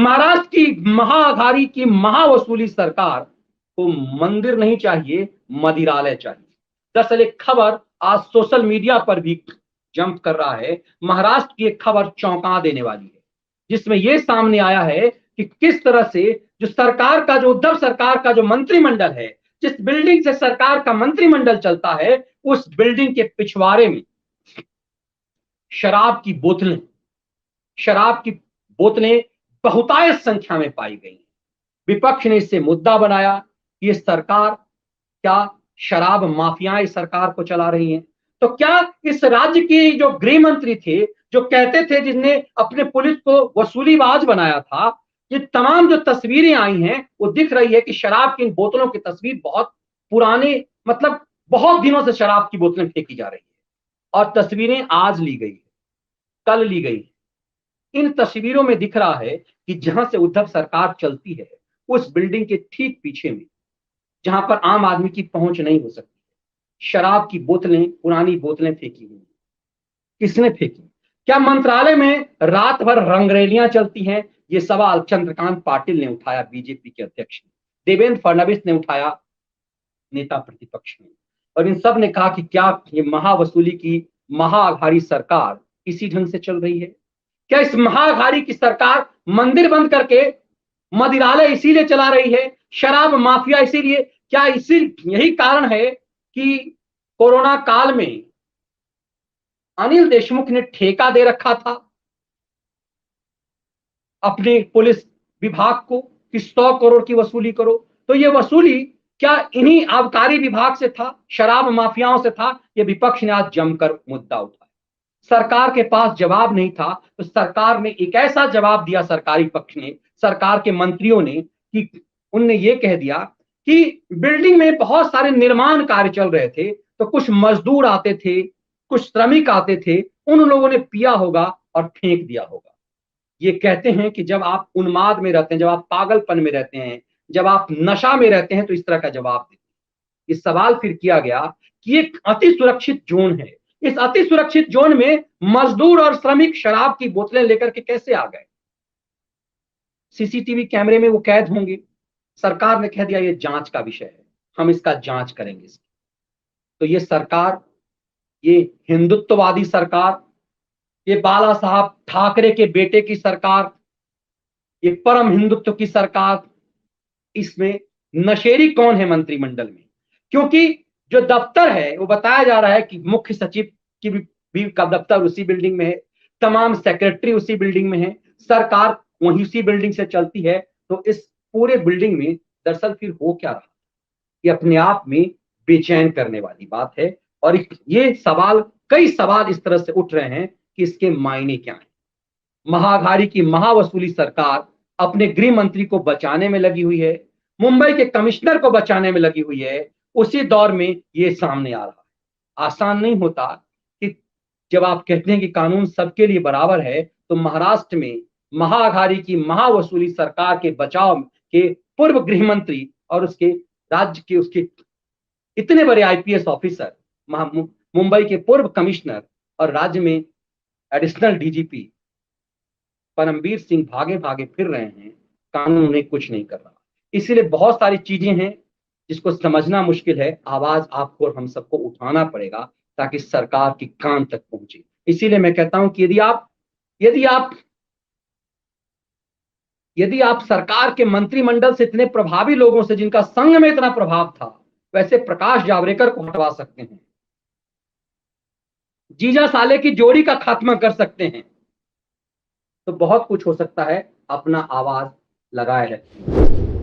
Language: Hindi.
महाराष्ट्र की महाअघाड़ी की महावसूली सरकार को मंदिर नहीं चाहिए, मदिरालय चाहिए। दरअसल एक खबर आज सोशल मीडिया पर भी जंप कर रहा है। महाराष्ट्र की एक खबर चौंका देने वाली है, जिसमें यह सामने आया है कि किस तरह से जो सरकार का, जो उद्धव सरकार का जो मंत्रिमंडल है, जिस बिल्डिंग से सरकार का मंत्रिमंडल चलता है, उस बिल्डिंग के पिछवाड़े में शराब की बोतलें बहुतायत संख्या में पाई गई। विपक्ष ने इससे मुद्दा बनाया कि ये सरकार क्या शराब माफियाएं सरकार को चला रही हैं। तो क्या इस राज्य की जो गृह मंत्री थे, जो कहते थे, जिसने अपने पुलिस को वसूलीबाज बनाया था, ये तमाम जो तस्वीरें आई हैं वो दिख रही है कि शराब की इन बोतलों की तस्वीर बहुत पुराने, मतलब बहुत दिनों से शराब की बोतलें फेंकी जा रही है और तस्वीरें आज ली गई, कल ली गई। इन तस्वीरों में दिख रहा है कि जहां से उद्धव सरकार चलती है, उस बिल्डिंग के ठीक पीछे में, जहां पर आम आदमी की पहुंच नहीं हो सकती, शराब की बोतलें, पुरानी बोतलें फेंकी हुई। किसने फेंकी? क्या मंत्रालय में रात भर रंगरैलियां चलती हैं? ये सवाल चंद्रकांत पाटिल ने उठाया, बीजेपी के अध्यक्ष ने, देवेंद्र फडणवीस ने उठाया, नेता प्रतिपक्ष ने, और इन सब ने कहा कि क्या ये महावसूली की महाअघाड़ी सरकार इसी ढंग से चल रही है? क्या इस महाअघाड़ी की सरकार मंदिर बंद करके मदिरालय इसीलिए चला रही है, शराब माफिया इसीलिए? क्या इसी यही कारण है कि कोरोना काल में अनिल देशमुख ने ठेका दे रखा था अपने पुलिस विभाग को कि 100 करोड़ की वसूली करो? तो ये वसूली क्या इन्हीं आबकारी विभाग से था, शराब माफियाओं से था? ये विपक्ष ने आज जमकर मुद्दा उठाया। सरकार के पास जवाब नहीं था, तो सरकार ने एक ऐसा जवाब दिया, सरकारी पक्ष ने, सरकार के मंत्रियों ने, कि उनने ये कह दिया कि बिल्डिंग में बहुत सारे निर्माण कार्य चल रहे थे, तो कुछ मजदूर आते थे, कुछ श्रमिक आते थे, उन लोगों ने पिया होगा और फेंक दिया होगा। ये कहते हैं कि जब आप उन्माद में रहते हैं, जब आप पागलपन में रहते हैं, जब आप नशा में रहते हैं, तो इस तरह का जवाब देते हैं। इस सवाल फिर किया गया कि एक अति सुरक्षित जोन है, इस अति सुरक्षित जोन में मजदूर और श्रमिक शराब की बोतलें लेकर के कैसे आ गए? सीसीटीवी कैमरे में वो कैद होंगे। सरकार ने कह दिया ये जांच का विषय है, हम इसका जांच करेंगे। तो ये सरकार, ये हिंदुत्ववादी सरकार, ये बाला साहब ठाकरे के बेटे की सरकार, ये परम हिंदुत्व की सरकार, इसमें नशेरी कौन है मंत्रिमंडल में? क्योंकि जो दफ्तर है वो बताया जा रहा है कि मुख्य सचिव की भी का दफ्तर उसी बिल्डिंग में है, तमाम सेक्रेटरी उसी बिल्डिंग में है, सरकार वहीं उसी बिल्डिंग से चलती है। तो इस पूरे बिल्डिंग में दरअसल फिर हो क्या रहा? ये अपने आप में बेचैन करने वाली बात है। और ये सवाल, कई सवाल इस तरह से उठ रहे हैं कि इसके मायने क्या हैं। महाअघाड़ी की महावसूली सरकार अपने गृह मंत्री को बचाने में लगी हुई है, मुंबई के कमिश्नर को बचाने में लगी हुई है। उसी दौर में ये सामने आ रहा है। आसान नहीं होता कि जब आप कहते हैं कि कानून सबके लिए बराबर है, तो महाराष्ट्र में महाअघाड़ी की महावसूली सरकार के बचाव के पूर्व गृह मंत्री और उसके राज्य के, उसके इतने बड़े आईपीएस ऑफिसर, मुंबई के पूर्व कमिश्नर और राज्य में एडिशनल डीजीपी परमवीर सिंह भागे भागे फिर रहे हैं, कानून उन्हें कुछ नहीं कर रहा। इसीलिए बहुत सारी चीजें हैं जिसको समझना मुश्किल है। आवाज आपको और हम सबको उठाना पड़ेगा ताकि सरकार की कान तक पहुंचे। इसीलिए मैं कहता हूं कि यदि आप सरकार के मंत्रिमंडल से, इतने प्रभावी लोगों से जिनका संघ में इतना प्रभाव था, वैसे प्रकाश जावड़ेकर को हटवा सकते हैं, जीजा साले की जोड़ी का खात्मा कर सकते हैं, तो बहुत कुछ हो सकता है। अपना आवाज लगाए रखें।